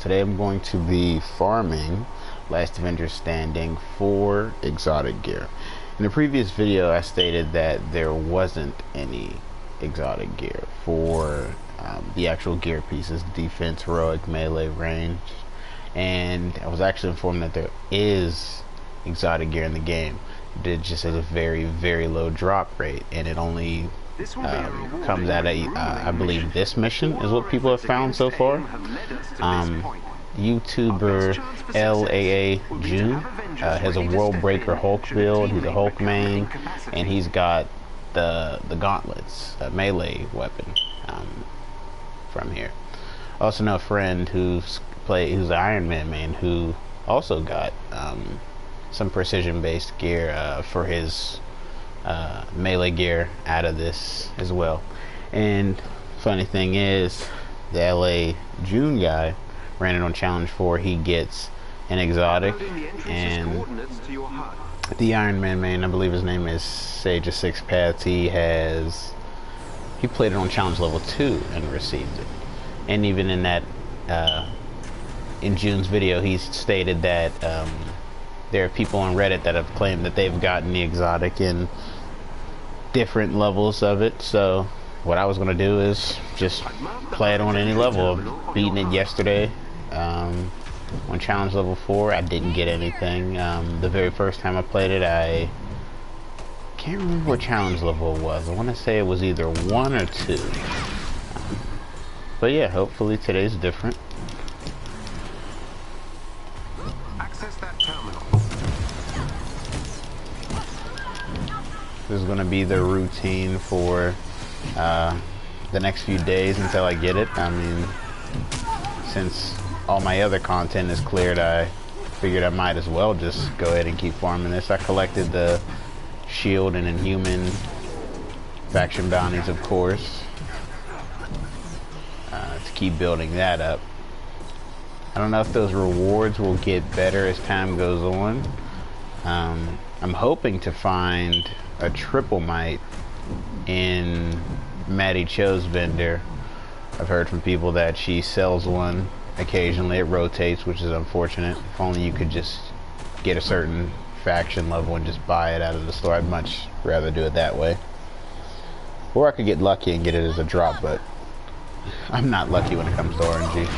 Today I'm going to be farming Last Avenger standing for exotic gear. In the previous video I stated that there wasn't any exotic gear for the actual gear pieces: defense, heroic, melee, range, and I was actually informed that there is exotic gear in the game. It just has a very low drop rate, and it only comes at a I believe this mission is what people have found so far. YouTuber LAA June has a World Breaker Hulk build. He's a Hulk main, and he's got the gauntlets, a melee weapon from here. I also know a friend who's an Iron Man main who also got some precision based gear for his melee gear out of this as well. And funny thing is, the LA June guy ran it on challenge 4. He gets an exotic, and the Iron Man main, I believe his name is Sage of Six Paths, he played it on challenge level 2 and received it. And even in that in June's video, he stated that there are people on Reddit that have claimed that they've gotten the exotic in different levels of it. So what I was going to do is just play it on any level. I've beaten it yesterday on challenge level 4. I didn't get anything. The very first time I played it, I can't remember what challenge level it was. I want to say it was either 1 or 2. But yeah, hopefully today's different. Access that terminal. This is going to be the routine for the next few days until I get it. I mean, since all my other content is cleared, I figured I might as well just go ahead and keep farming this. I collected the shield and inhuman faction bounties, of course, to keep building that up. I don't know if those rewards will get better as time goes on. I'm hoping to find a triple might in Maddie Cho's vendor. I've heard from people that she sells one occasionally. It rotates, which is unfortunate. If only you could just get a certain faction level and just buy it out of the store. I'd much rather do it that way. Or I could get lucky and get it as a drop, but I'm not lucky when it comes to RNG.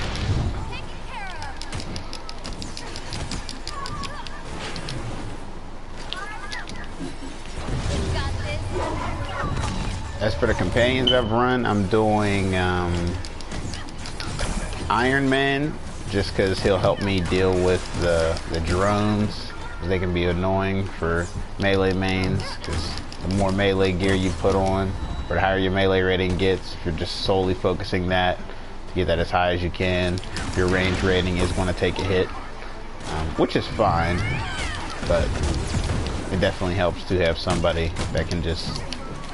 As for the companions I've run, I'm doing Iron Man, just because he'll help me deal with the drones. They can be annoying for melee mains, because the more melee gear you put on, or the higher your melee rating gets, if you're just solely focusing that to get that as high as you can, your range rating is going to take a hit, which is fine, but it definitely helps to have somebody that can just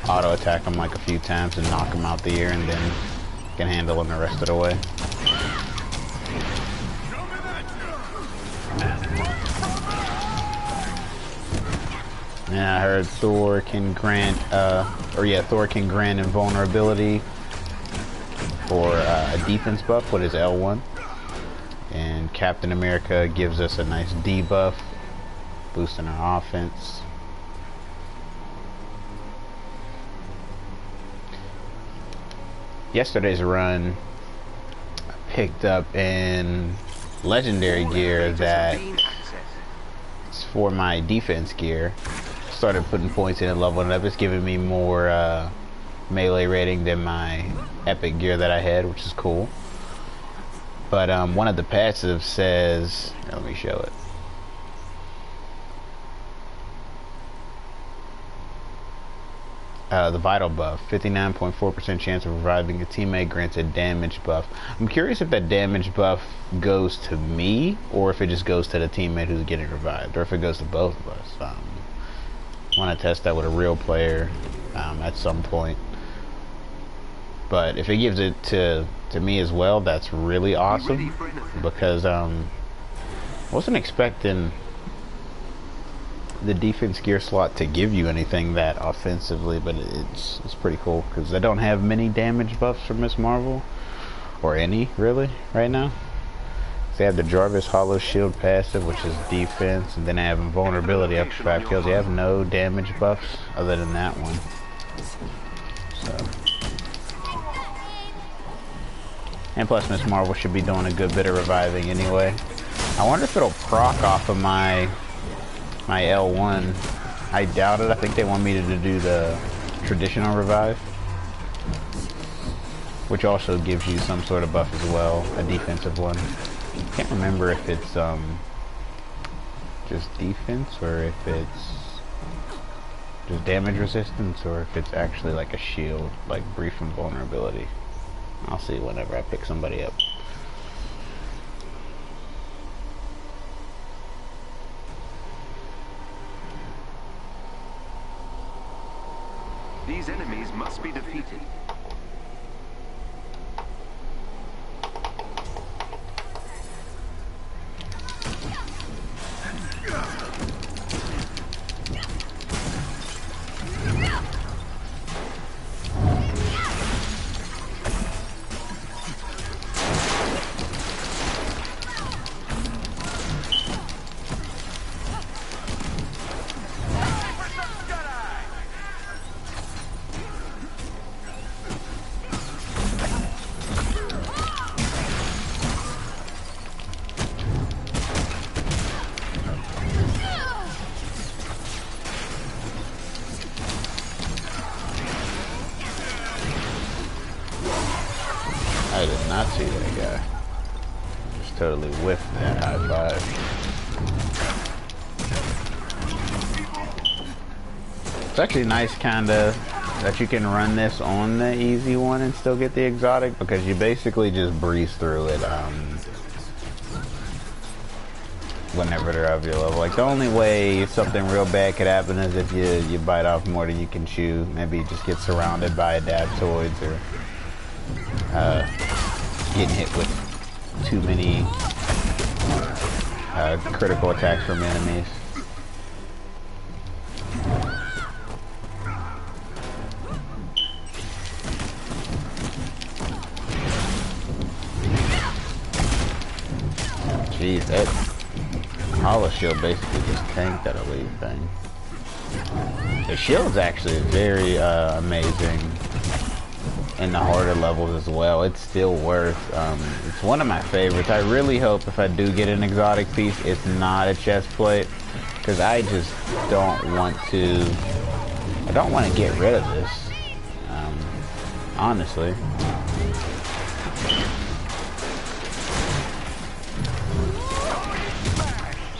auto attack them like a few times and knock them out the air, and then can handle them the rest of the way. And I heard Thor can grant Thor can grant invulnerability for a defense buff with his L1, and Captain America gives us a nice debuff, boosting our offense. Yesterday's run, I picked up in legendary gear that is for my defense gear. Started putting points in and leveling it up. It's giving me more melee rating than my epic gear that I had, which is cool. But one of the passives says, let me show it. The vital buff, 59.4% chance of reviving a teammate, grants a damage buff. I'm curious if that damage buff goes to me, or if it just goes to the teammate who's getting revived, or if it goes to both of us. I want to test that with a real player at some point. But if it gives it to me as well, that's really awesome, because I wasn't expecting the defense gear slot to give you anything that offensively, but it's pretty cool, because I don't have many damage buffs for Miss Marvel, or any really right now. They have the Jarvis Hollow Shield passive, which is defense, and then I have invulnerability after 5 kills. They have no damage buffs other than that one. So. And plus Miss Marvel should be doing a good bit of reviving anyway. I wonder if it'll proc off of my L1. I doubt it. I think they want me to do the traditional revive, which also gives you some sort of buff as well, a defensive one. Can't remember if it's just defense or if it's just damage resistance or if it's actually like a shield, like brief invulnerability. I'll see whenever I pick somebody up. These enemies must be defeated. I did not see that guy. Just totally whiffed that high five. It's actually nice kinda that you can run this on the easy one and still get the exotic, because you basically just breeze through it whenever they're of your level. Like the only way something real bad could happen is if you bite off more than you can chew. Maybe you just get surrounded by adaptoids or getting hit with too many critical attacks from enemies. Jeez, that Hollow Shield basically just tanked that elite thing. The shield's actually very amazing in the harder levels as well. It's still worth, it's one of my favorites. I really hope if I do get an exotic piece, it's not a chest plate, because I just don't want to get rid of this, honestly.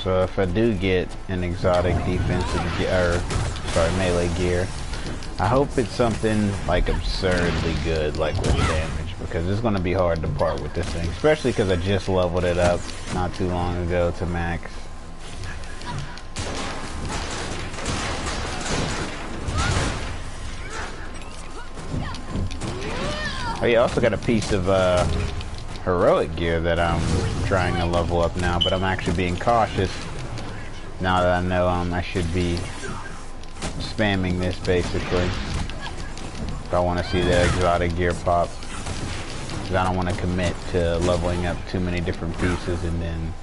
So if I do get an exotic defensive melee gear, I hope it's something like absurdly good, like with damage, because it's going to be hard to part with this thing, especially because I just leveled it up not too long ago to max. Oh yeah, I also got a piece of heroic gear that I'm trying to level up now, but I'm actually being cautious now that I know I should be spamming this basically if I want to see the exotic gear pop, because I don't want to commit to leveling up too many different pieces and then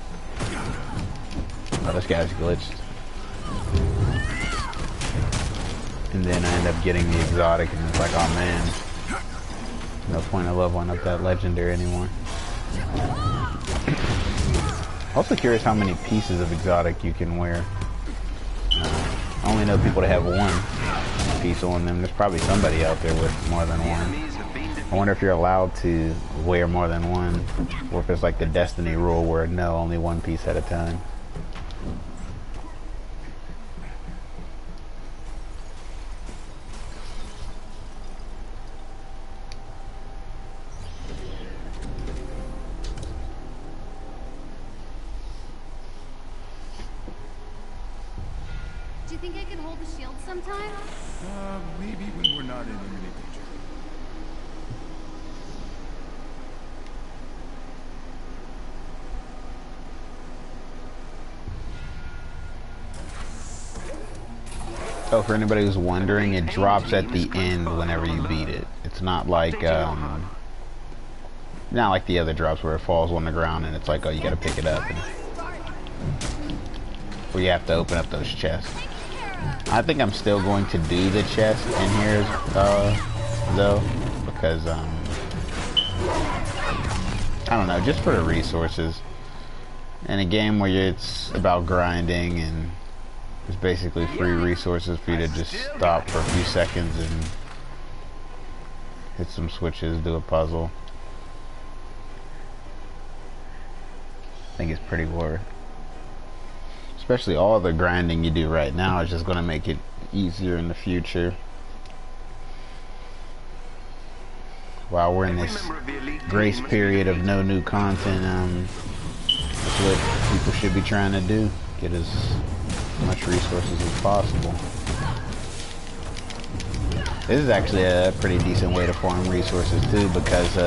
this guy's glitched and then I end up getting the exotic and it's like, oh man, no point in leveling up that legendary anymore. Also curious how many pieces of exotic you can wear. I only know people that have one piece on them. There's probably somebody out there with more than one. I wonder if you're allowed to wear more than one, or if it's like the Destiny rule where no, only one piece at a time. Do you think I could hold the shield sometime? Maybe when we're not in imminent danger. Oh, for anybody who's wondering, it drops at the end whenever you beat it. It's not like Not like the other drops where it falls on the ground and it's like, oh, you gotta pick it up. And, where you have to open up those chests. I think I'm still going to do the chest in here, though, because, I don't know, just for the resources. In a game where it's about grinding and it's basically free resources for you to just stop for a few seconds and hit some switches, do a puzzle. I think it's pretty worth. Especially all the grinding you do right now is just going to make it easier in the future. While we're in this grace period of no new content, that's what people should be trying to do. Get as much resources as possible. This is actually a pretty decent way to farm resources too, because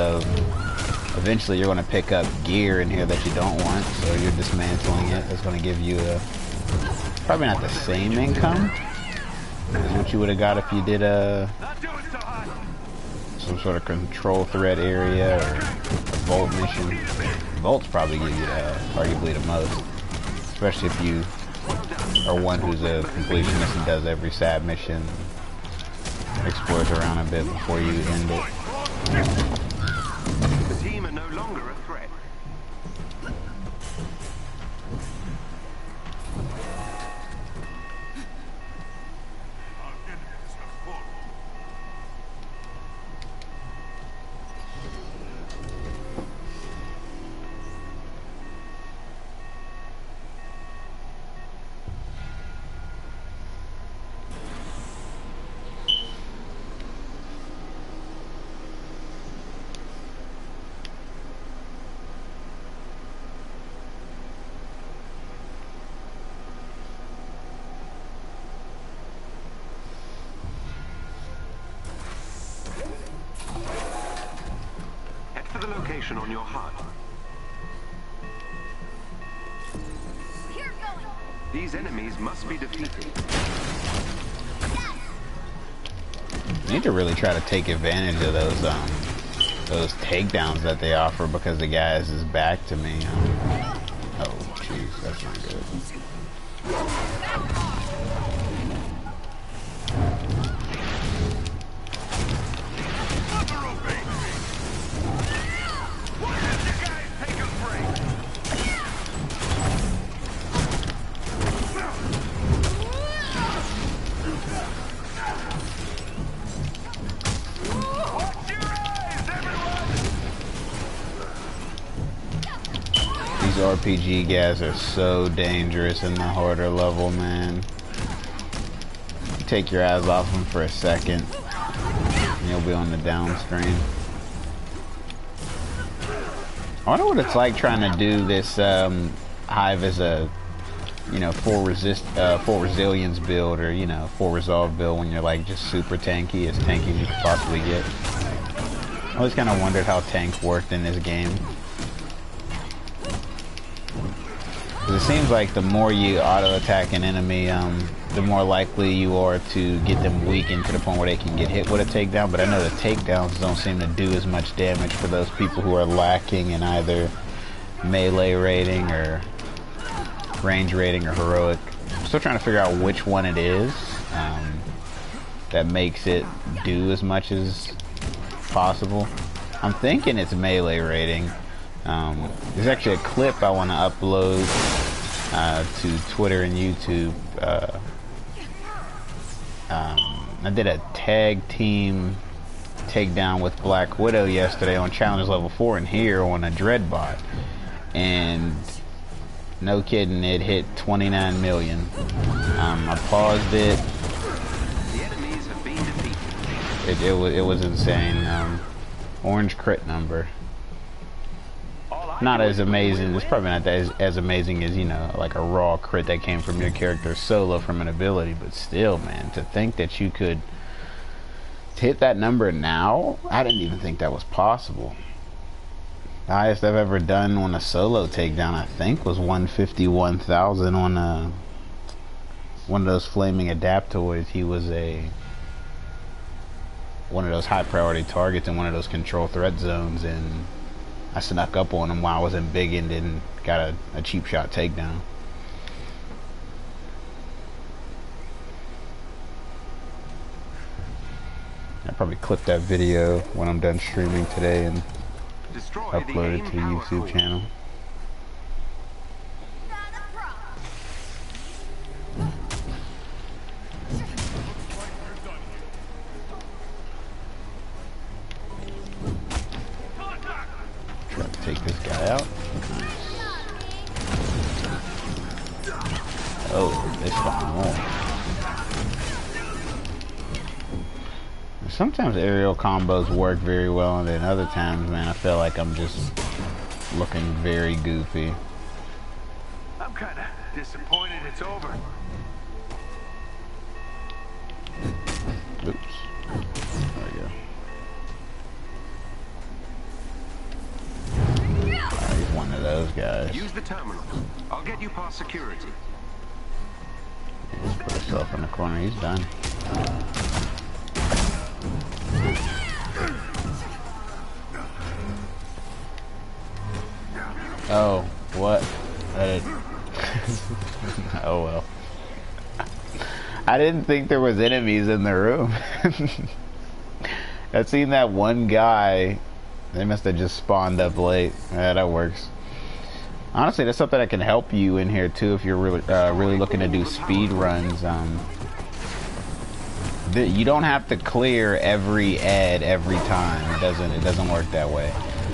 eventually you're going to pick up gear in here that you don't want, so you're dismantling it. That's going to give you probably not the same income as what you would have got if you did some sort of control threat area or a vault mission. Vaults probably give you arguably the most, especially if you are one who's a completionist and does every side mission, explores around a bit before you end it. The team are no longer a threat. The location on your HUD. These enemies must be defeated. You need to really try to take advantage of those takedowns that they offer, because the guy has his back to me. Oh, jeez, that's not good. RPG guys are so dangerous in the harder level, man. You take your eyes off them for a second, and you'll be on the downstream. I wonder what it's like trying to do this Hive as a, you know, full resilience build, or, you know, full resolve build when you're like just super tanky, as tanky as you could possibly get. I always kind of wondered how tank worked in this game. It seems like the more you auto-attack an enemy, the more likely you are to get them weakened to the point where they can get hit with a takedown. But I know the takedowns don't seem to do as much damage for those people who are lacking in either melee rating or range rating or heroic. I'm still trying to figure out which one it is that makes it do as much as possible. I'm thinking it's melee rating. There's actually a clip I want to upload to Twitter and YouTube. I did a tag team takedown with Black Widow yesterday on Challenge Level 4 in here on a Dreadbot, and no kidding, it hit 29 million. I paused it. The enemies have been defeated. It was insane. Orange crit number. Not as amazing. It's probably not as amazing as, you know, like a raw crit that came from your character solo from an ability, but still, man, to think that you could hit that number now, I didn't even think that was possible. The highest I've ever done on a solo takedown, I think, was 151,000 on one of those flaming adaptoids. He was one of those high priority targets in one of those control threat zones in I snuck up on him while I was in big and then got a cheap shot takedown. I'll probably clip that video when I'm done streaming today and upload it to the YouTube channel. Try to take this guy out. Oh, they spawn more. Sometimes aerial combos work very well, and then other times, man, I feel like I'm just looking very goofy. I'm kind of disappointed it's over. Oops. There we go. Oh, he's one of those guys. Use the terminal. I'll get you past security. Just put himself in the corner. He's done. Oh, what? Oh well. I didn't think there was enemies in the room. I've seen that one guy. They must have just spawned up late. Yeah, that works. Honestly, that's something that can help you in here too if you're really looking to do speed runs. You don't have to clear every ad every time. It doesn't work that way.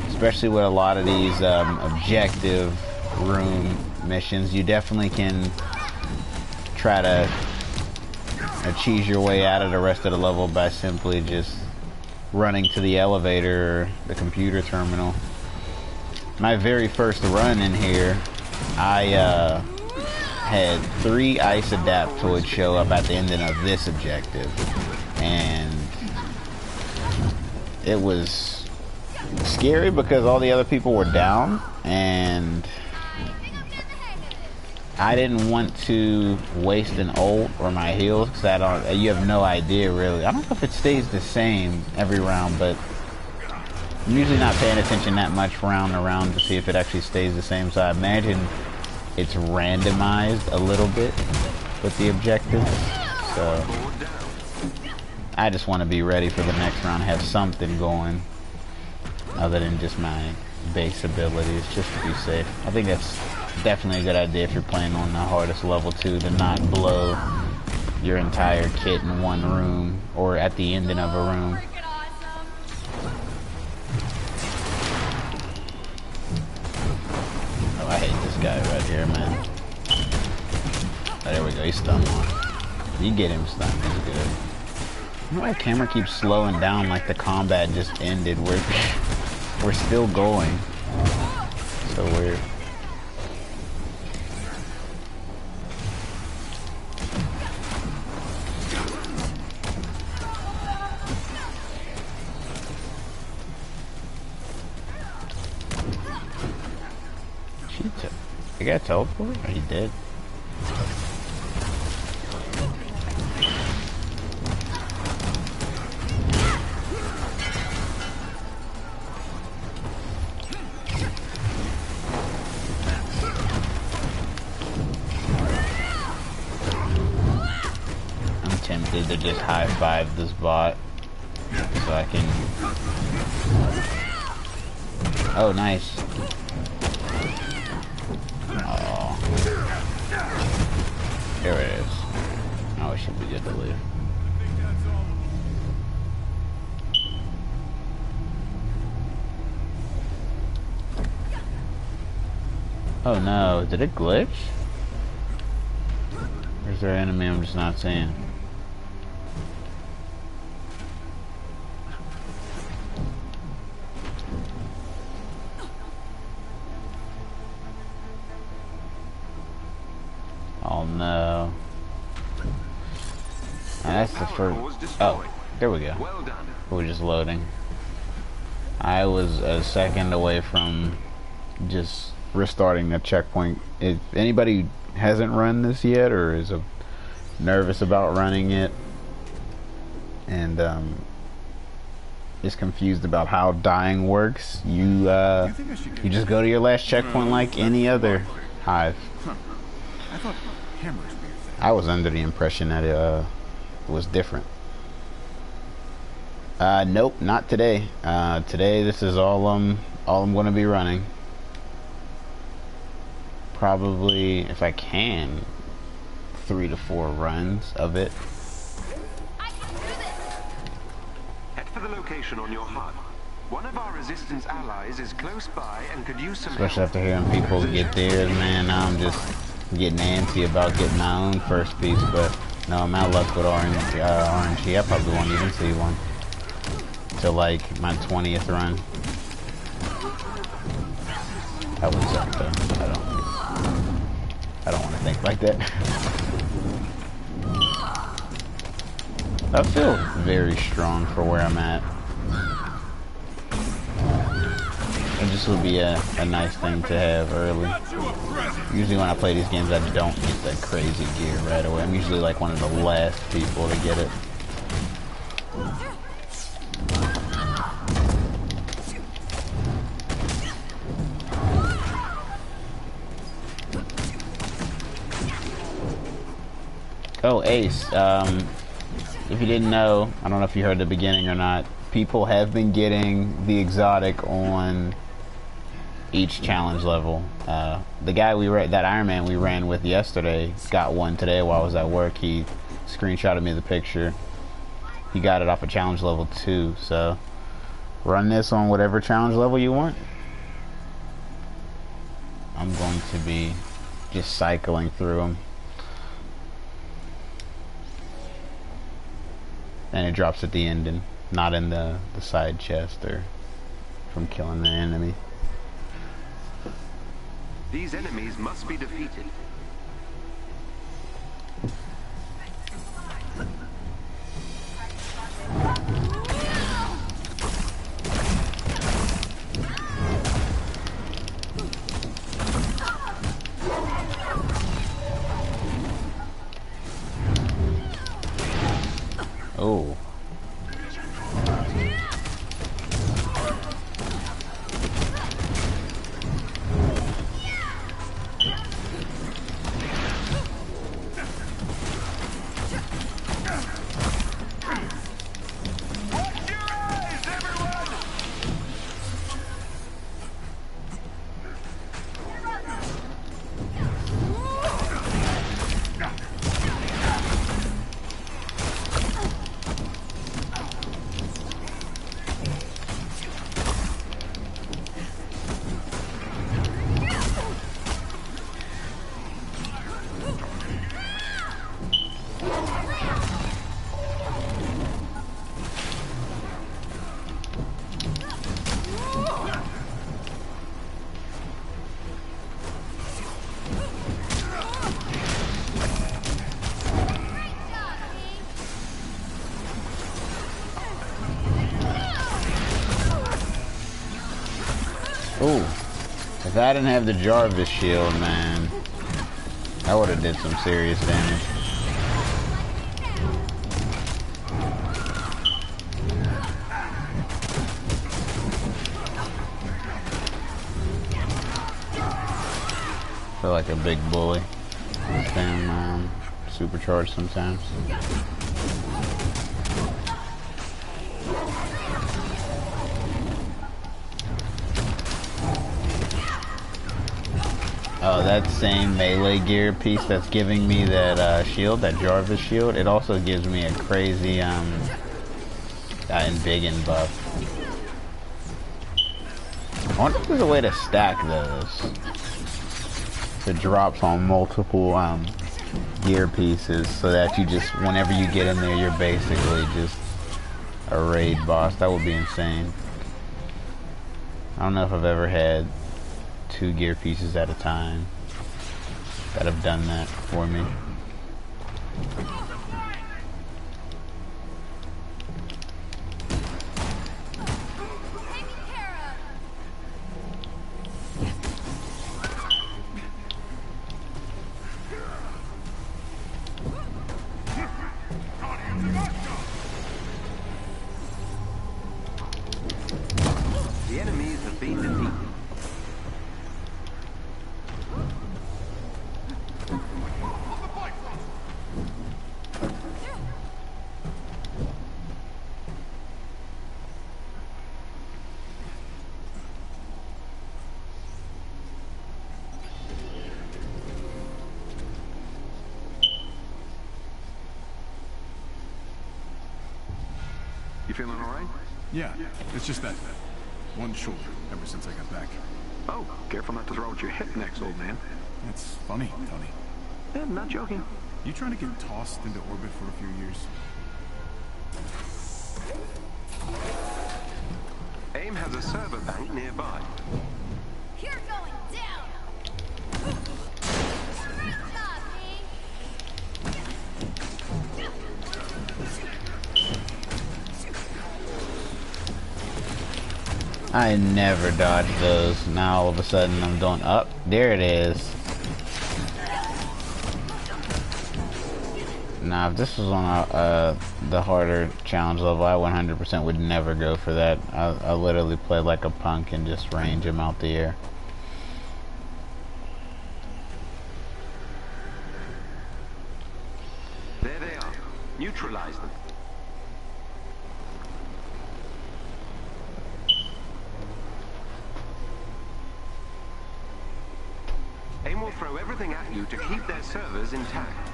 Especially with a lot of these objective room missions, you definitely can try to cheese your way out of the rest of the level by simply just running to the elevator or the computer terminal. My very first run in here, I had 3 ice adaptoids show up at the ending of this objective, and it was scary because all the other people were down, and I didn't want to waste an ult or my heals because you have no idea really. I don't know if it stays the same every round, but I'm usually not paying attention that much round to round to see if it actually stays the same. So I imagine it's randomized a little bit with the objectives. So I just want to be ready for the next round, have something going other than just my base abilities, just to be safe. I think that's definitely a good idea if you're playing on the hardest level too, to not blow your entire kit in one room or at the ending of a room. Oh, I hate this guy right here, man. Oh, there we go, he's stunned one. You get him stunned, he's good. You know why the camera keeps slowing down like the combat just ended? We're still going. So weird. He got teleported? Oh, he did. I'm tempted to just high-five this bot so I can... Oh, nice. Here it is. Oh, it should be good to leave. Oh no, did it glitch? Or is there an enemy I'm just not seeing? Oh no. That's the first. Oh, there we go. We're just loading. I was a second away from just restarting the checkpoint. If anybody hasn't run this yet or is nervous about running it and is confused about how dying works, you just go to your last checkpoint like any other hive. Huh. I thought hammers were your thing. I was under the impression that it was different. Nope, not today. Today this is all I'm going to be running. Probably, if I can, 3 to 4 runs of it. I can do this. Head for the location on your HUD. One of our resistance allies is close by and could use some Especially help. after hearing people get theirs, man. Now I'm just getting antsy about getting my own first piece, but no, my luck with RNG, I probably won't even see one till like my 20th run. I would suck though. I don't want to think like that. I feel very strong for where I'm at. It just would be a nice thing to have early. Usually when I play these games, I don't get that crazy gear right away. I'm usually like one of the last people to get it. Oh, Ace, if you didn't know, I don't know if you heard the beginning or not, people have been getting the exotic on each challenge level. The guy that Iron Man we ran with yesterday got one today while I was at work. He screenshotted me the picture. He got it off of challenge level 2, so run this on whatever challenge level you want. I'm going to be just cycling through them. And it drops at the end and not in the side chest or from killing the enemy. These enemies must be defeated. Oh. Ooh, if I didn't have the Jarvis shield, man, I would have did some serious damage. Feel like a big bully. This damn supercharged sometimes. Oh, that same melee gear piece that's giving me that shield, that Jarvis shield, it also gives me a crazy Embiggen buff. I wonder if there's a way to stack those. It drops on multiple gear pieces so that you just, whenever you get in there, you're basically just a raid boss. That would be insane. I don't know if I've ever had 2 gear pieces at a time that have done that for me. feeling all right? Yeah, it's just that one shoulder ever since I got back. Oh, careful not to throw out your hip next, old man. It's funny, Tony. I'm not joking. You trying to get tossed into orbit for a few years? AIM has a server bank nearby. You're going down. Stop me. I never dodge those. Now all of a sudden I'm doing up. There it is. Now if this was on the harder challenge level, I 100% would never go for that. I literally play like a punk and just range him out the air. There they are. Neutralize them. AIM will throw everything at you to keep their servers intact.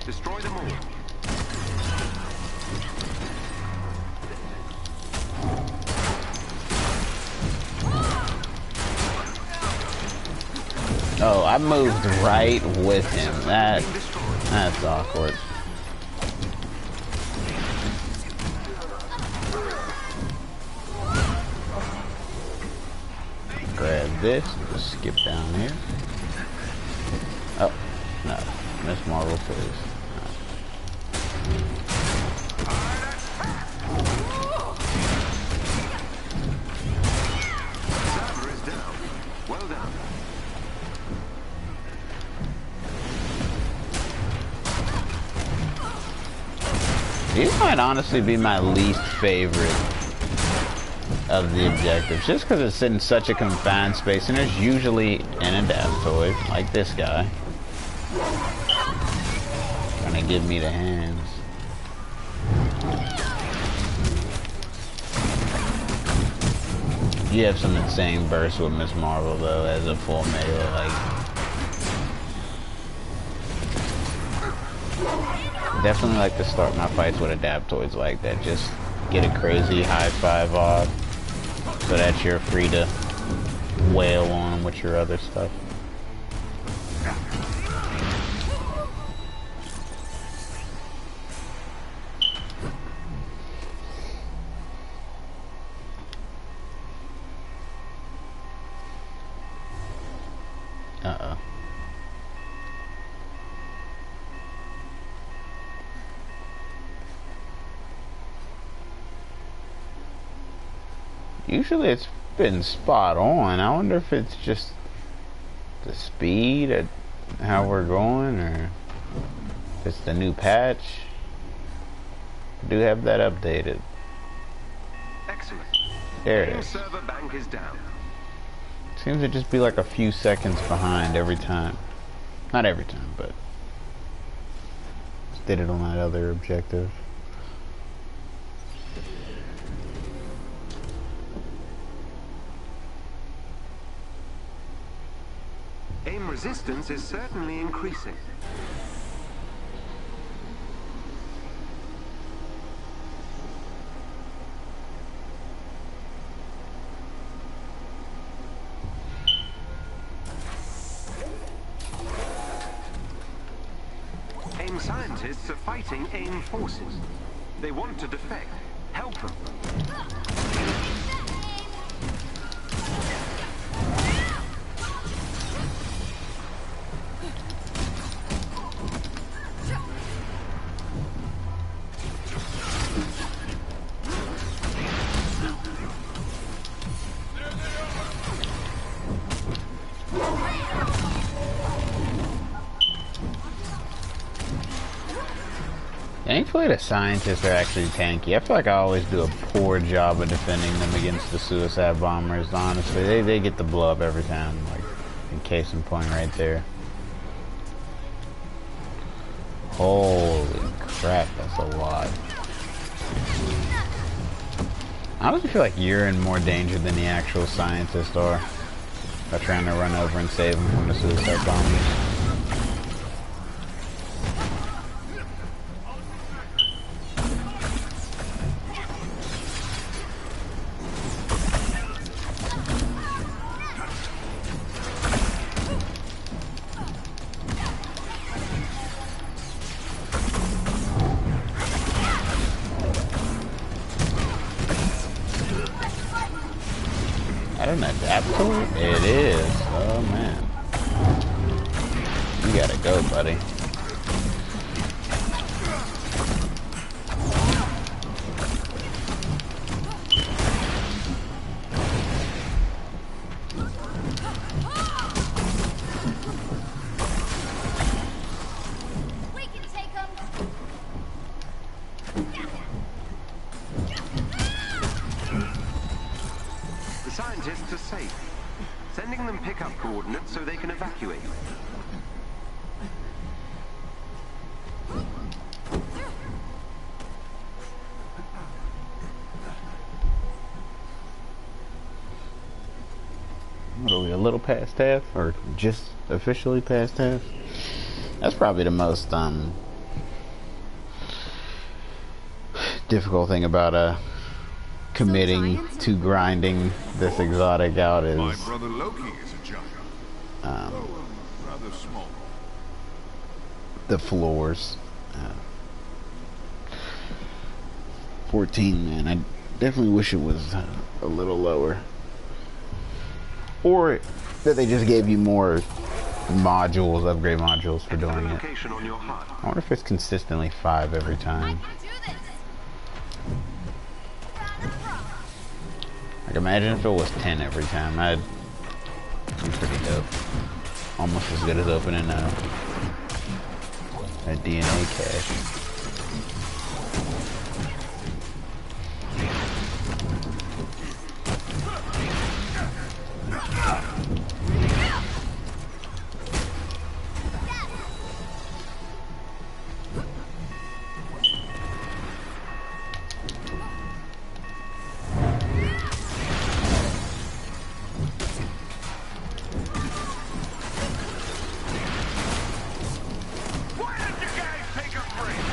Destroy them all. Oh, I moved right with him. That's awkward. Grab this, just skip down here. Oh, no. Miss Marvel, please. Server is down. Well done. These might honestly be my least favorite of the objectives, just because it's in such a confined space, and there's usually an adaptoid, like this guy, trying to give me the hands. You have some insane bursts with Miss Marvel, though, as a full melee, like... Definitely like to start my fights with adaptoids like that. Just get a crazy high five off so that you're free to wail on them with your other stuff. Uh-oh. Usually it's been spot on. I wonder if it's just the speed at how we're going, or if it's the new patch. I do have that updated. Excellent. There it AIM is. server bank is down. Seems to just be like a few seconds behind every time. Not every time, but just did it on that other objective. AIM resistance is certainly increasing. AIM scientists are fighting AIM forces. They want to defect. Help them. Thankfully the scientists are actually tanky. I feel like I always do a poor job of defending them against the suicide bombers, honestly. They get the blow up every time, like in case in point right there. Holy crap, that's a lot. I honestly feel like you're in more danger than the actual scientists are by trying to run over and save them from the suicide bombers. Absolutely, it is. Oh man, you gotta go, buddy. We can take them. The scientists are safe. Sending them pickup coordinates so they can evacuate. What are we, a little past half, or just officially past half? That's probably the most difficult thing about committing to grinding this exotic out is My brother Loki is a giant. Rather small. the floors. 14, man. I definitely wish it was a little lower. Or that they just gave you more modules, upgrade modules for doing it. Location on your HUD. I wonder if it's consistently 5 every I time. can do this. Like, imagine if it was 10 every time. That'd be pretty dope. Almost as good as opening a DNA cache. Why did you guys take a break?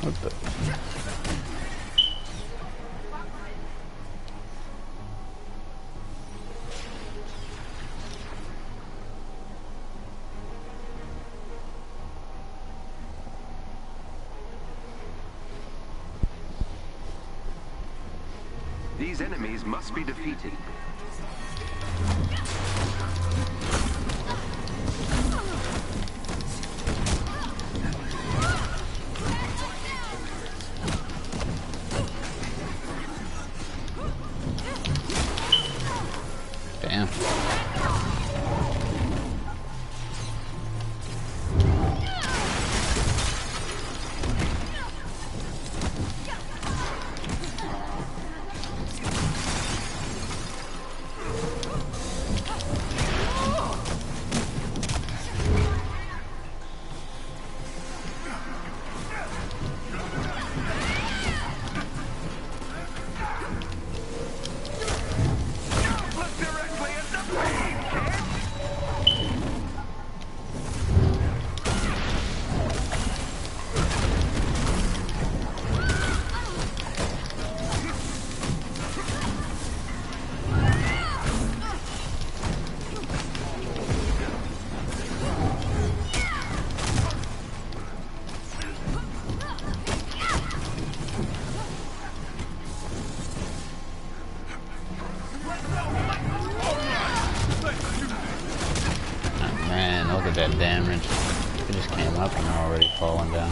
What the? These enemies must be defeated. Damn. Look directly at the pain, kid! Man, look at that damage. It just came up and they're already falling down.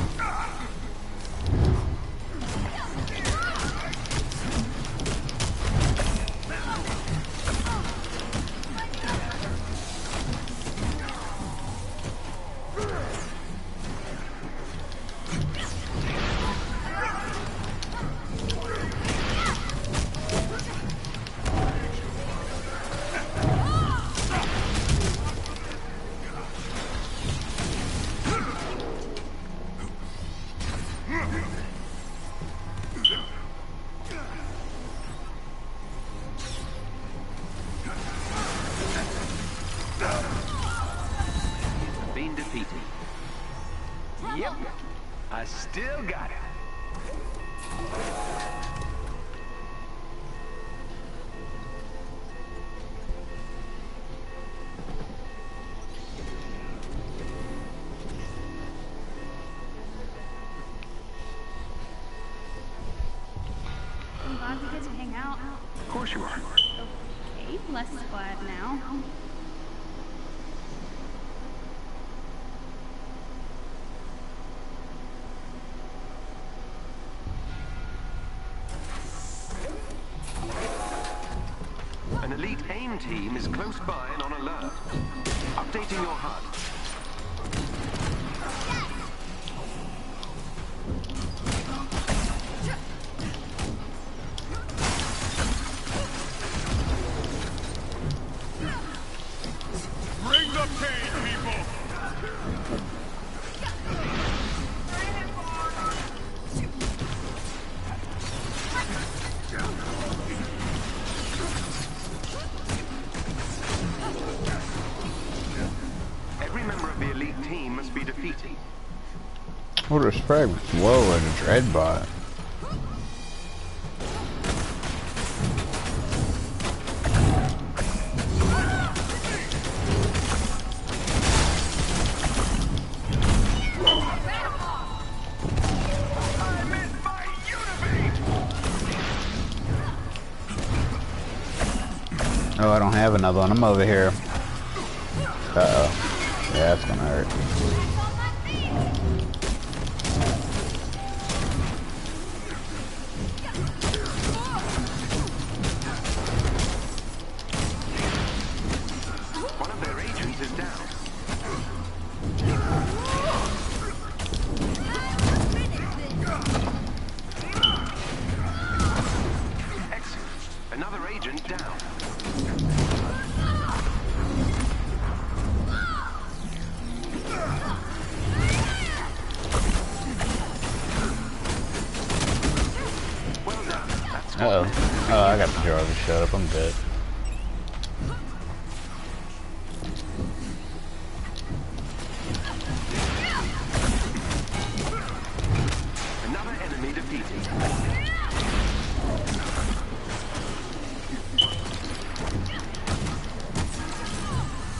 Been defeated. Yep, I still got it. course you are. Okay, less glad now. An elite AIM team is close by and on alert. Updating your HUD. Bring the pain, people! Every member of the elite team must be defeated. What respect? Whoa, and a dreadbot. Oh, I don't have another one. I'm over here. Uh-oh. Yeah, that's gonna hurt. One of their agents is down. Excellent. Another agent down. Well done. That's Uh-oh. Oh, I got the Jarvis. Shut up. I'm dead. another enemy defeated.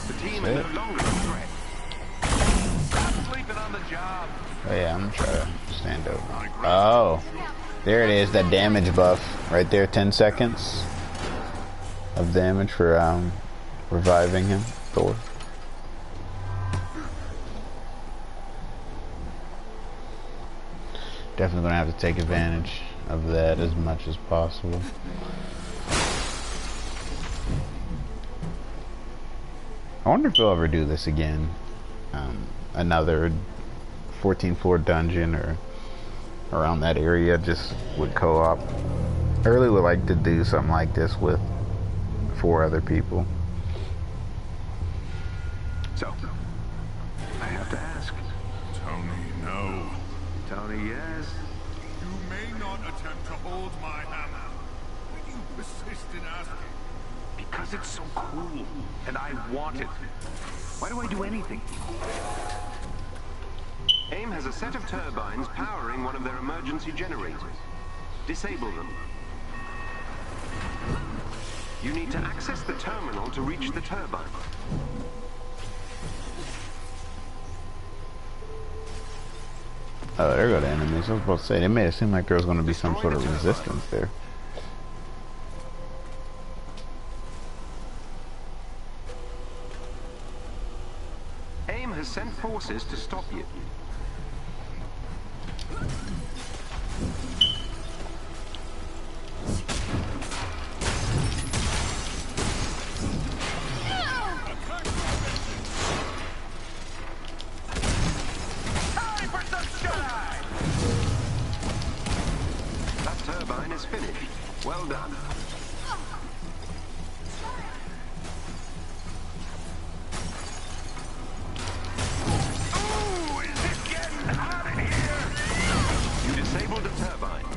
The team is no longer a threat. Stop sleeping on the job. Oh yeah, I'm gonna try to stand over. Oh, there it is, that damage buff right there. 10 seconds of damage for reviving him, Thor. Definitely gonna have to take advantage of that as much as possible. I wonder if they'll ever do this again. Another 14th floor dungeon or around that area, just with co-op. I really would like to do something like this with 4 other people. So, I have to ask. Tony, no. Tony, yes? You may not attempt to hold my hammer, but you persist in asking. Because it's so cool, and I want it. Why do I do anything? AIM has a set of turbines powering one of their emergency generators. Disable them. You need to access the terminal to reach the turbine. Oh, there go the enemies. I was about to say, they made it seem like there was going to be some sort of resistance there. AIM has sent forces to stop you. Time for some shine! That turbine is finished. Well done. Ooh, is it getting hot in here? You disabled the turbine.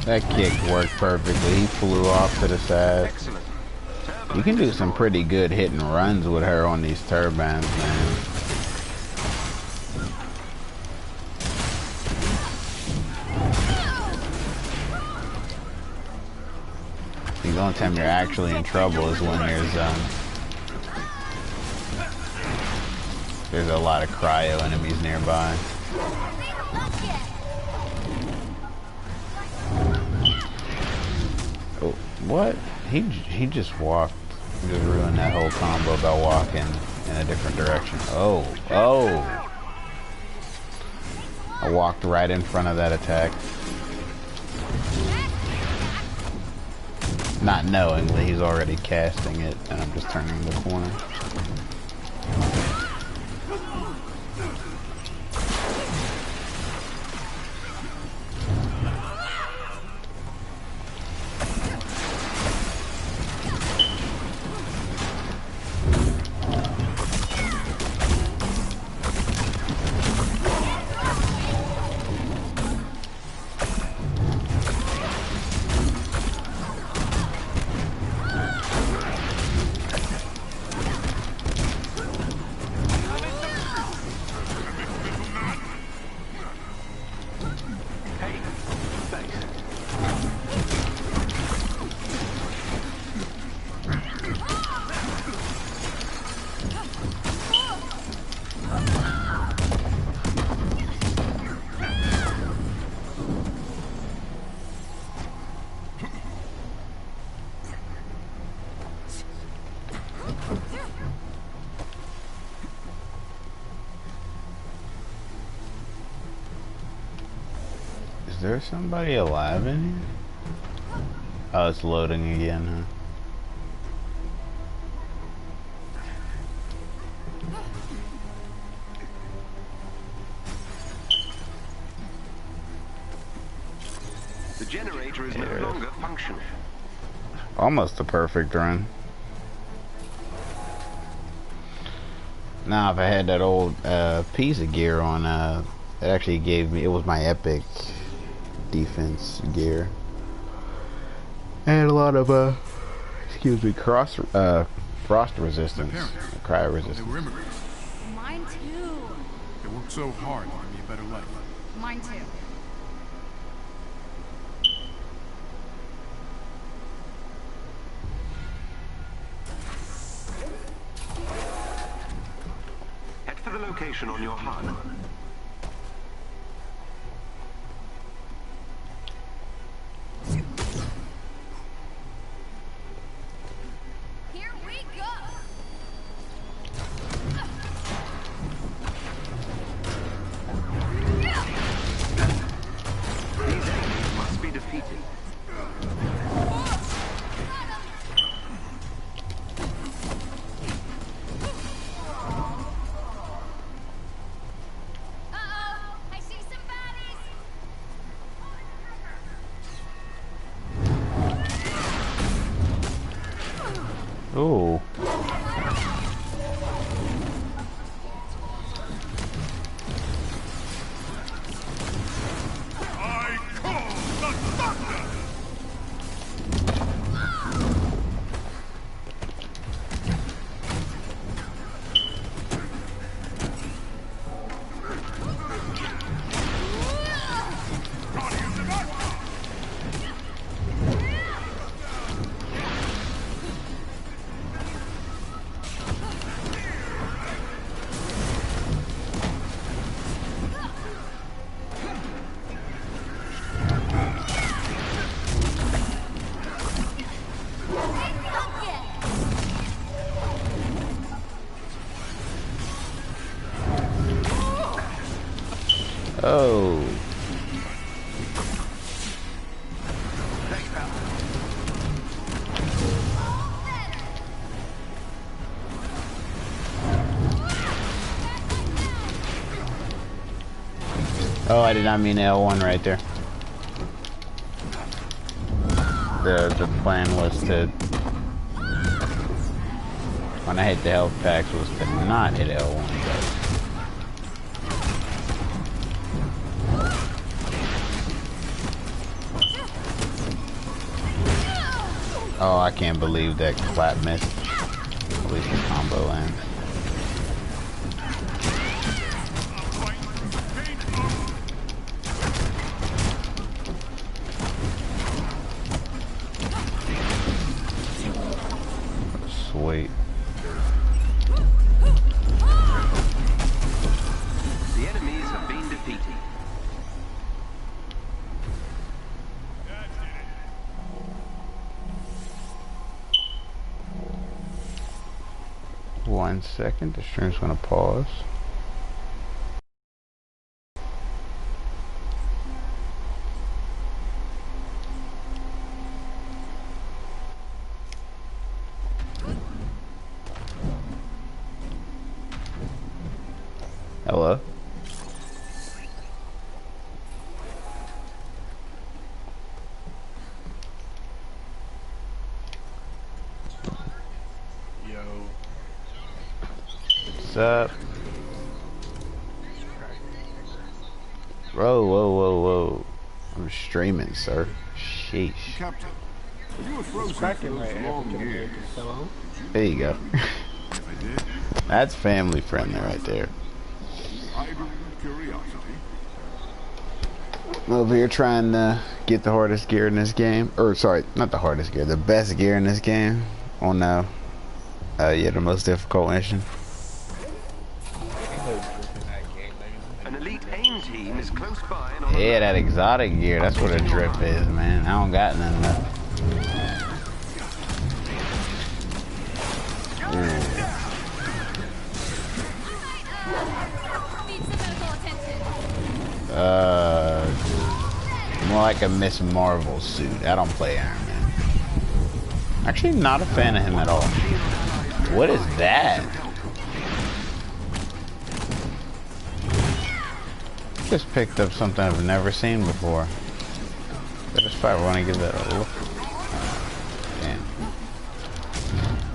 That kick worked perfectly. He flew off to the side. Excellent. Turbine You can do some destroyed. pretty good hit and runs with her on these turbines, man. The only time you're actually in trouble is when there's a lot of cryo enemies nearby. Oh, what? He just walked. He just ruined that whole combo by walking in a different direction. Oh, oh! I walked right in front of that attack. Not knowingly, he's already casting it, and I'm just turning the corner. Is there somebody alive in here? Oh, it's loading again, huh? The generator is no longer functional. Almost a perfect run. Now, if I had that old piece of gear on, it actually gave me, it was my epic defense gear. And a lot of, excuse me, frost resistance, cryo resistance. They were immigrants. Mine too. They worked so hard to give me a better life. Mine too. Head for the location on your HUD. Here we go. These enemies must be defeated. Uh-oh, I see some baddies. Ooh. I call the thunder! Guardians of Earth! Oh. Oh, I did not mean L1 right there. The plan was to, when I hit the health packs, was to not hit L1. Oh, I can't believe that clap missed. At least the combo lands. Sweet. The enemies have been defeated. 1 second. The stream's gonna pause. Hello? Yo. What's up? Whoa, whoa, whoa, whoa. I'm streaming, sir. Sheesh. Captain, you were frozen for Cracking those right long African years. American fellow. There you go. If I did, That's family friendly right there. idle curiosity. Over here trying to get the hardest gear in this game. Or, sorry, not the hardest gear. The best gear in this game. On yeah, the most difficult mission. An elite aim team is close by and on Yeah, that exotic gear. That's what a drip is, man. I don't got none of that. Need some medical attention. More like a Miss Marvel suit. I don't play Iron Man. Actually, not a fan of him at all. What is that? Just picked up something I've never seen before. But it's fine. I want to give that a look. Damn.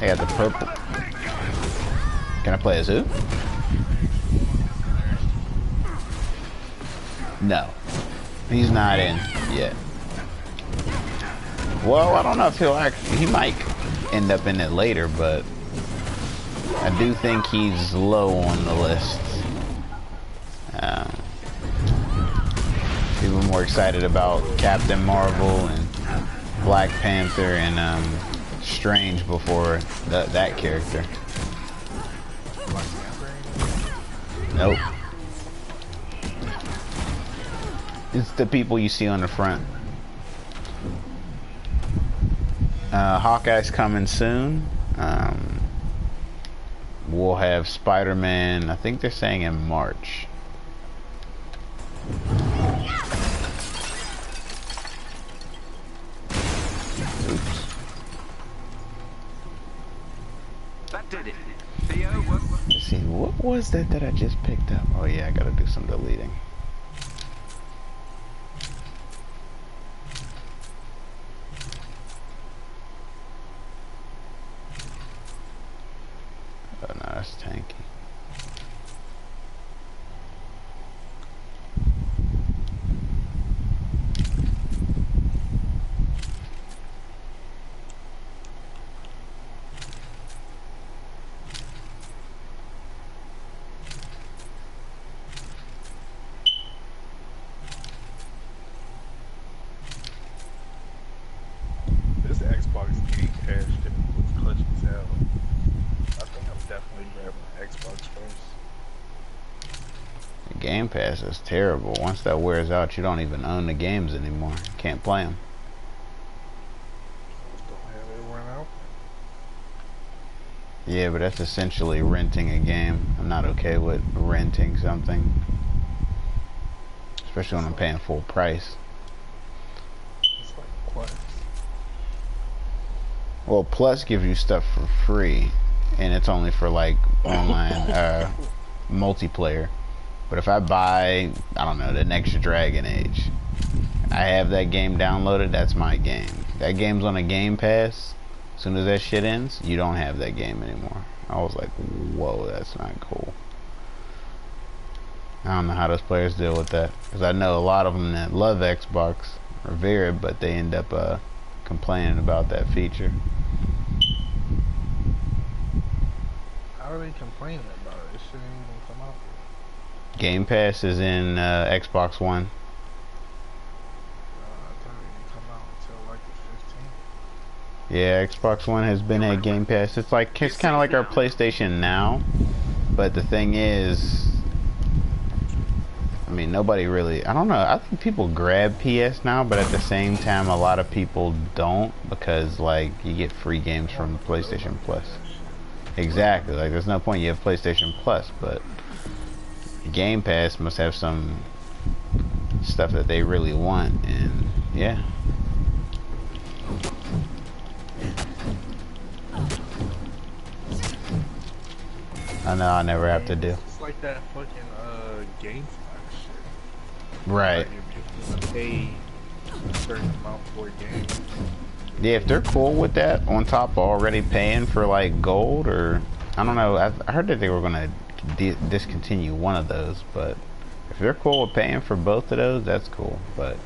I got the purple. Can I play as who? No. He's not in yet. Well, I don't know if he'll actually... He might end up in it later, but... I do think he's low on the list. People more excited about Captain Marvel and Black Panther and Strange before that character. Nope. It's the people you see on the front. Hawkeye's coming soon. We'll have Spider-Man, I think they're saying in March. Oops. That did it. Theo, Let's see, what was that I just picked up? Oh yeah, I gotta do some deleting. Oh no, that's tanky. This Xbox Game Pass shit was clutch as hell. I think I'm definitely grabbing the Xbox first. The Game Pass is terrible. Once that wears out, you don't even own the games anymore. You can't play them. Just don't have it run out. Yeah, but that's essentially renting a game. I'm not okay with renting something. Especially when I'm paying full price. It's like Plus. Well, Plus gives you stuff for free. And it's only for like online multiplayer. But if I buy, I don't know, the next Dragon Age, I have that game downloaded, that's my game. That game's on a Game Pass. As soon as that shit ends, you don't have that game anymore. I was like, whoa, that's not cool. I don't know how those players deal with that. Because I know a lot of them that love Xbox or Vera, but they end up complaining about that feature. How are they complaining about it? It shouldn't even come out. Game Pass is in Xbox One. I thought it didn't come out until like the 15th. Yeah, Xbox One has been at Game Pass. It's like it's kind of like our PlayStation Now, but the thing is, I mean, nobody really. I don't know. I think people grab PS Now, but at the same time, a lot of people don't because like you get free games from PlayStation Plus. Exactly. Like, there's no point. You have PlayStation Plus, but Game Pass must have some stuff that they really want, and yeah. I know I never have to do. It's like that fucking GameStop shit. Right. Like if you pay a certain amount for a game. Yeah, if they're cool with that, on top of already paying for like gold, or I don't know. I heard that they were gonna discontinue one of those, but if they're cool with paying for both of those, that's cool. But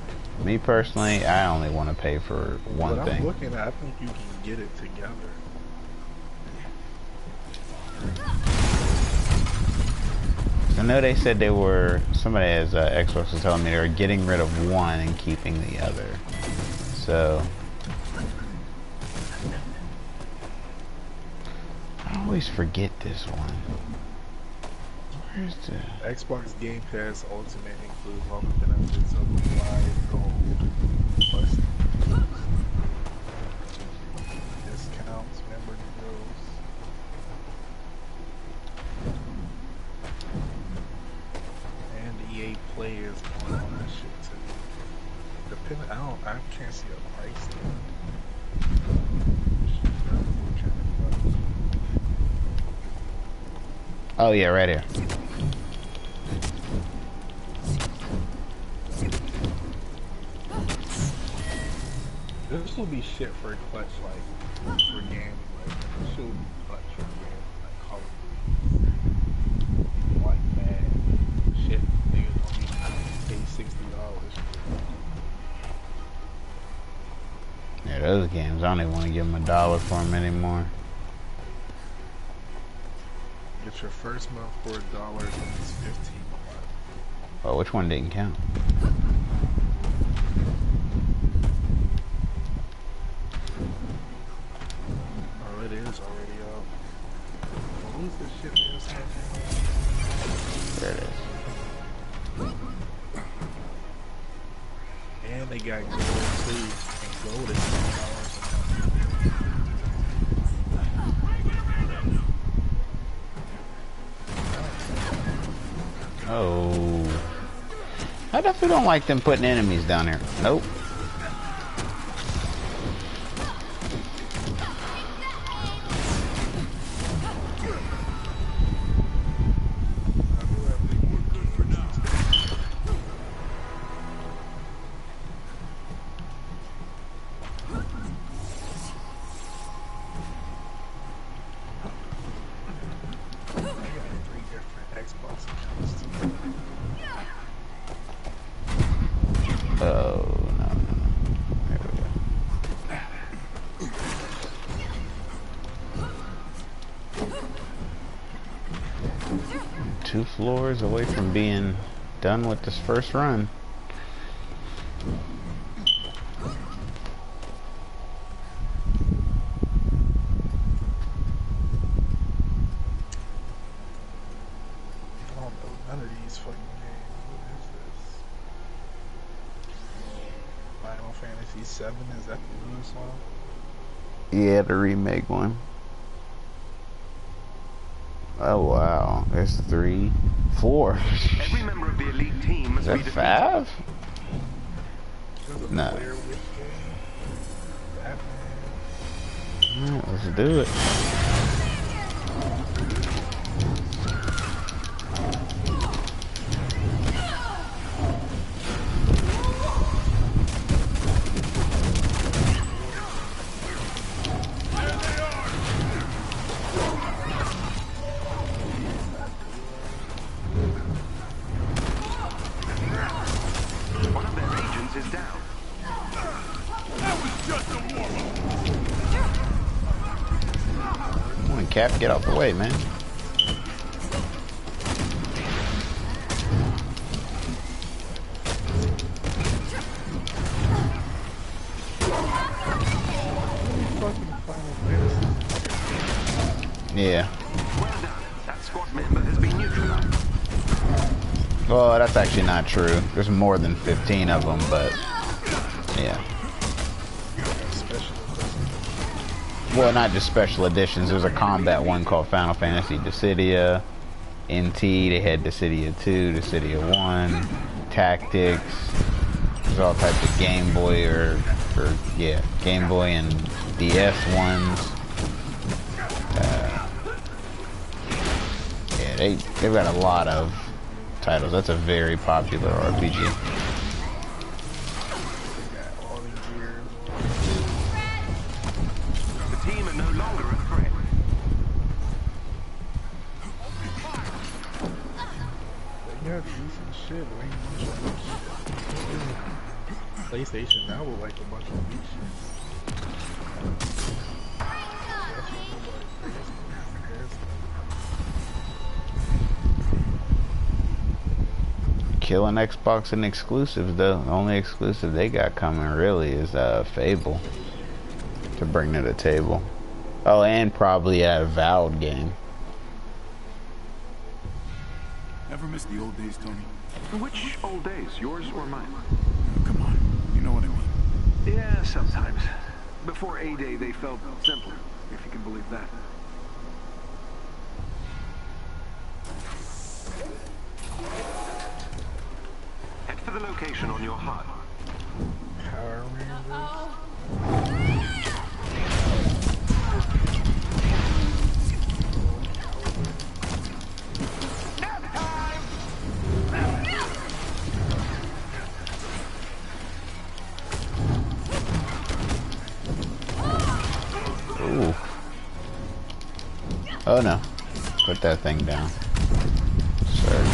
me personally, I only want to pay for one But thing. I'm looking at, I think you can get it together. I know they said they were, somebody as Xbox was telling me they were getting rid of one and keeping the other. So I always forget this one. Where's the Xbox Game Pass Ultimate includes all the benefits of Live Gold. Plus discounts, member deals. And EA Play is going on that shit too. Depending, I can't see a price there. Oh yeah, right here. This will be shit for clutch, like for games. Like this will be clutch for games like Call of Duty, like Mad shit. Niggas don't be pay $60. Yeah, those games, I don't even want to give them $1 for them anymore. Get your first month for $1 and it's 15 months. Oh, which one didn't count? Oh, it is already up. What was this shit we was talking There it is. about? And they got gold too. And gold is $10 a month. Oh. I definitely don't like them putting enemies down here. Nope. Two floors away from being done with this first run. None of these fucking games. What is this? Final Fantasy VII, is that the newest one? Yeah, the remake one. Oh wow, there's 3, 4. Every member of the elite team Is must be that defeated. 5? No. Blair Witch game? Batman? Alright, let's do it. One of their agents is down. Come on, Cap, get out the way, man. Yeah. Well done. That squad member has been neutralized. Well, that's actually not true. There's more than 15 of them, but yeah. well, not just special editions. There's a combat one called Final Fantasy Dissidia. NT, they had Dissidia 2, Dissidia 1, Tactics. There's all types of Game Boy yeah, Game Boy and DS ones. Yeah, they've got a lot of titles. That's a very popular RPG. The team are no longer a threat. They got decent shit, PlayStation now with like a bunch of weak shit. Killing Xbox and exclusives though. The only exclusive they got coming really is Fable to bring to the table. Oh, and probably a Avowed game. Ever miss the old days, Tony? Which old days, yours or mine? Come on, you know what I mean. Yeah, sometimes. Before A-Day, they felt simpler, if you can believe that. Head for the location on your HUD. Power Rangers. Ooh. Oh no. Put that thing down. Sir.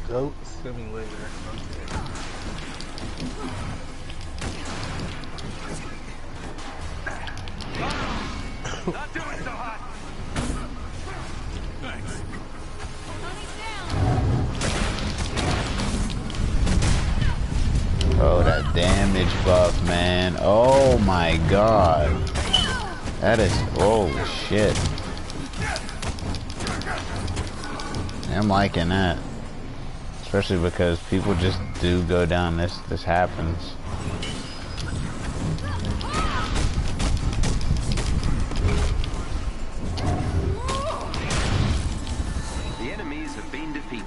Goat Simulator. Not doing so hot. Thanks. Oh, that damage buff, man. Oh my god. That is, oh shit. I'm liking that. Especially because people just do go down this happens. The enemies have been defeated.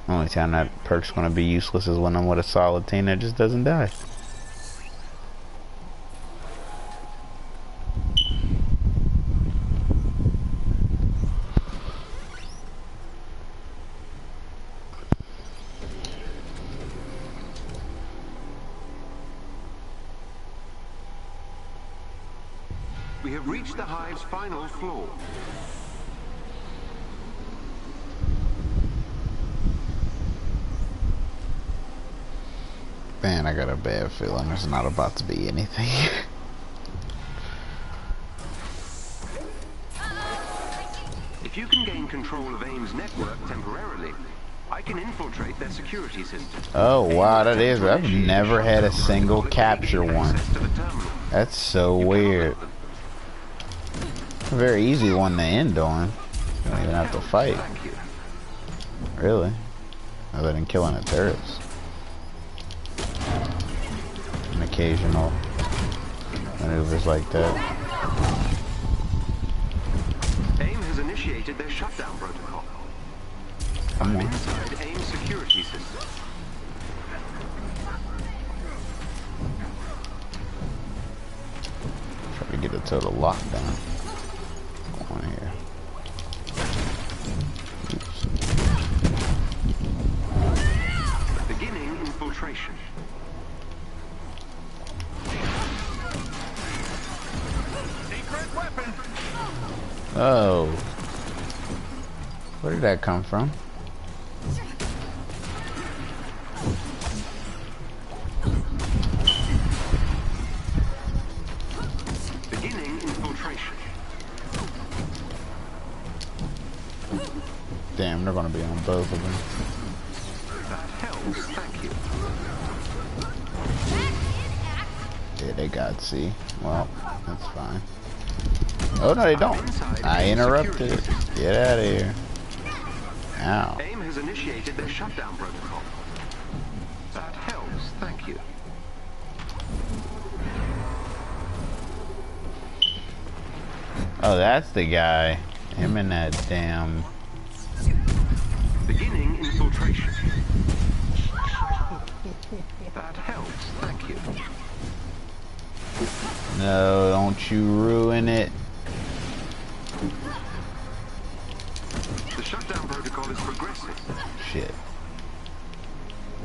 Only time that perk's gonna be useless is when I'm with a solid team that just doesn't die. We have reached the hive's final floor. Man, I got a bad feeling there's not about to be anything. If you can gain control of AIM's network temporarily, I can infiltrate their security system. Oh wow, that is. I've never had a single capture one. That's so weird. A very easy one to end on. You don't even have to fight. Really? Other than killing the turrets. And occasional maneuvers like that. AIM has initiated their shutdown protocol. Come on. Inside AIM security system. Try to get a total lockdown. Go on here. Oops. Beginning infiltration. Secret Oh. Where did that come from? Beginning infiltration. Damn, they're gonna be on both of them. That helps, thank you. Yeah, they got C. Well, that's fine. Oh, no, they don't. I interrupted it. Get out of here. Ow. AIM has initiated their shutdown protocol. That helps, thank you. Oh, that's the guy. Him and that damn... Beginning infiltration. That helps, thank you. No, don't you ruin it. The shutdown protocol is progressing. Shit.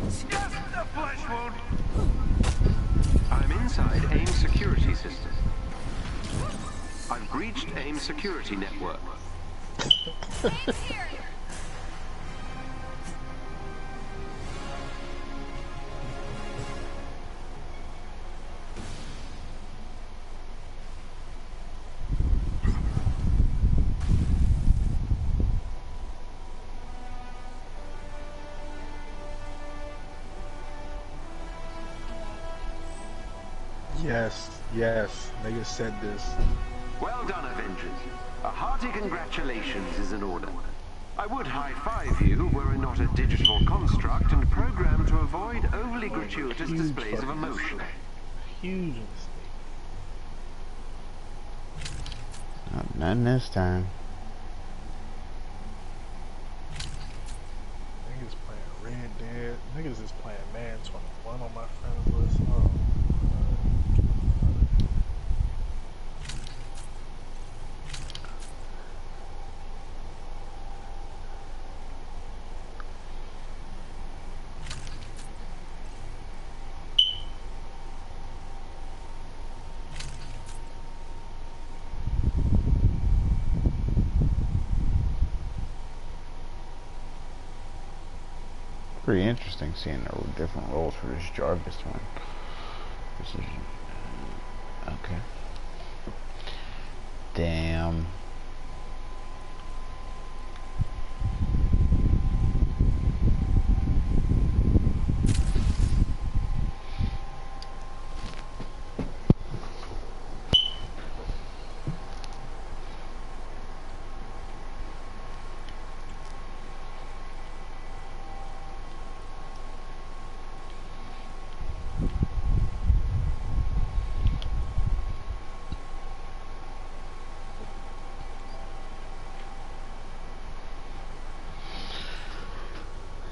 Just a flesh wound. I'm inside AIM security system. I've breached AIM security network. Yes, yes, nigga said this. Well done, Avengers. A hearty congratulations is in order. I would high-five you were it not a digital construct and programmed to avoid overly gratuitous Huge displays of fucking emotion. mistake. Huge mistake. None this time. Niggas playing Red Dead. Niggas is playing Man 21 on my friends list. Oh. Pretty interesting seeing the different roles for this Jarvis one. This is, okay. Damn.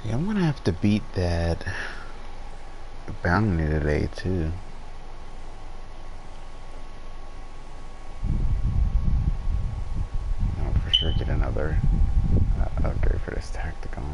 Yeah, I'm gonna have to beat that bounty today too. I'll for sure get another upgrade for this tacticon.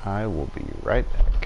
I will be right back.